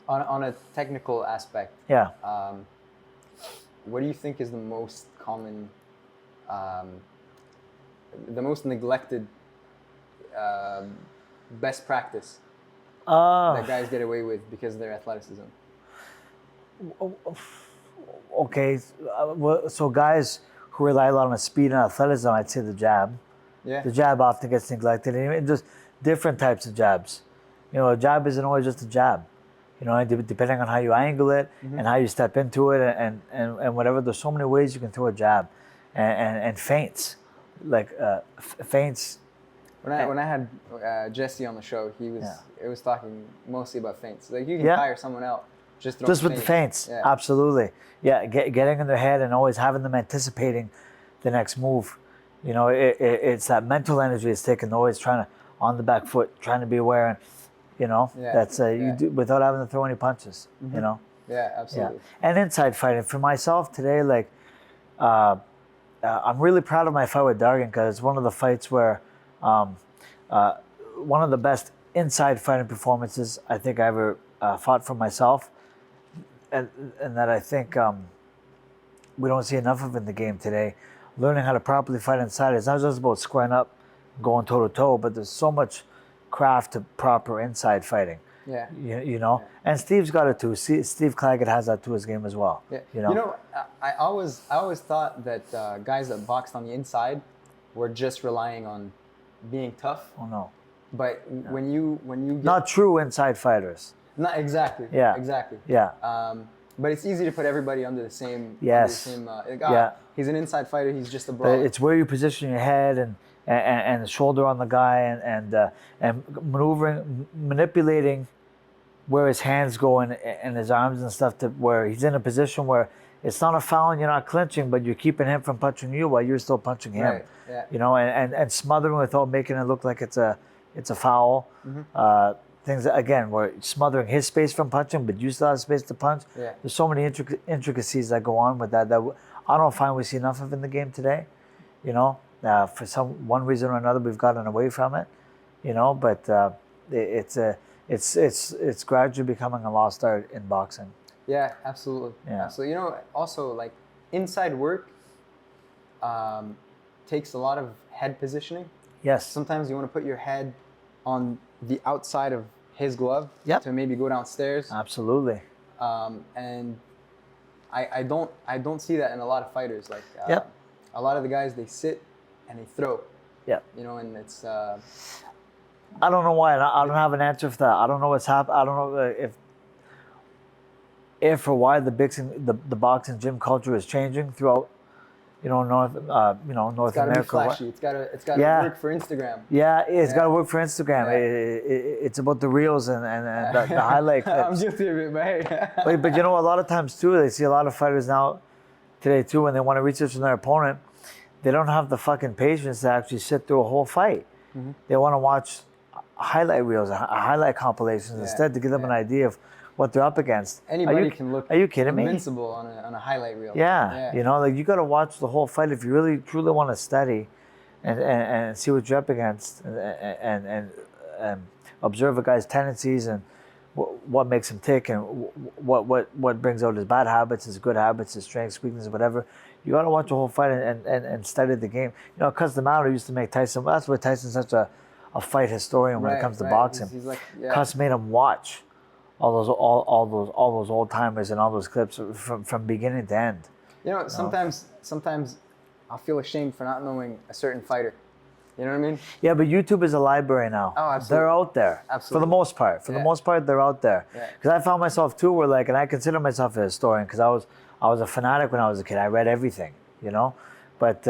On a technical aspect, Yeah. what do you think is the most common, the most neglected best practice that guys get away with because of their athleticism? Okay, so guys who rely a lot on speed and athleticism, I'd say the jab. Yeah. The jab often gets neglected, and just different types of jabs. You know, a jab isn't always just a jab. You know, depending on how you angle it and how you step into it, and whatever. There's so many ways you can throw a jab, and feints, like feints. When I had Jesse on the show, it was talking mostly about feints. Like you can tire someone out just with the feints. Yeah. Absolutely. Yeah, getting in their head and always having them anticipating the next move. You know, it's that mental energy it's taking, always trying to on the back foot, trying to be aware, and you know that's you do without having to throw any punches. You know. Yeah, absolutely. Yeah. And inside fighting for myself today, like I'm really proud of my fight with Dargan because it's one of the fights where one of the best inside fighting performances I think I ever fought for myself, and that I think we don't see enough of in the game today. Learning how to properly fight inside is not just about squaring up, going toe to toe, but there's so much craft to proper inside fighting. Yeah. You know, and Steve's got it too. Steve Claggett has that to his game as well. Yeah. You know, I always thought that guys that boxed on the inside were just relying on being tough. Oh no. But when you get, not true inside fighters. Not exactly. Yeah. Exactly. Yeah. But it's easy to put everybody under the same. Yes. Under the same, he's an inside fighter. He's just a brawler. It's where you position your head and the shoulder on the guy and manipulating where his hands go and his arms and stuff to where he's in a position where it's not a foul and you're not clinching, but you're keeping him from punching you while you're still punching him. Right. Yeah. You know, and smothering without making it look like it's a foul. Things that, again, where smothering his space from punching, but you still have space to punch. Yeah. There's so many intricacies that go on with that I don't find we see enough of in the game today. You know, for one reason or another, we've gotten away from it. You know, but it's gradually becoming a lost art in boxing. Yeah, absolutely. Yeah. Absolutely. You know, also like inside work takes a lot of head positioning. Yes. Sometimes you want to put your head on the outside of his glove to maybe go downstairs. Absolutely. And I don't see that in a lot of fighters. Like a lot of the guys, they sit and they throw. Yeah. You know, and it's. I don't know why. I don't have an answer for that. I don't know what's happened. I don't know if or why the boxing gym culture is changing throughout, North America. It's got to be flashy. It's got to work for Instagram. Yeah, it's got to work for Instagram. Yeah. It's about the reels and the highlight clips. I'm guilty of it, mate. but a lot of times too, they see a lot of fighters now today too, when they want to research from their opponent, they don't have the fucking patience to actually sit through a whole fight. Mm-hmm. They want to watch highlight reels, highlight compilations instead to give them an idea of what they're up against. Anybody can look. Are you kidding me? Invincible on a highlight reel. Yeah. Like you got to watch the whole fight if you really truly want to study, and see what you're up against, and observe a guy's tendencies and what makes him tick, and what brings out his bad habits, his good habits, his strengths, weaknesses, whatever. You got to watch the whole fight and study the game. Cuz the Matter used to make Tyson. That's why Tyson's such a fight historian when it comes to boxing. He's like, Cus made him watch all those old timers and all those clips from beginning to end. Sometimes I feel ashamed for not knowing a certain fighter. You know what I mean? Yeah, but YouTube is a library now. Oh, absolutely. They're out there. Absolutely. For the most part. For the most part, they're out there. Because I found myself too, and I consider myself a historian because I was a fanatic when I was a kid. I read everything, But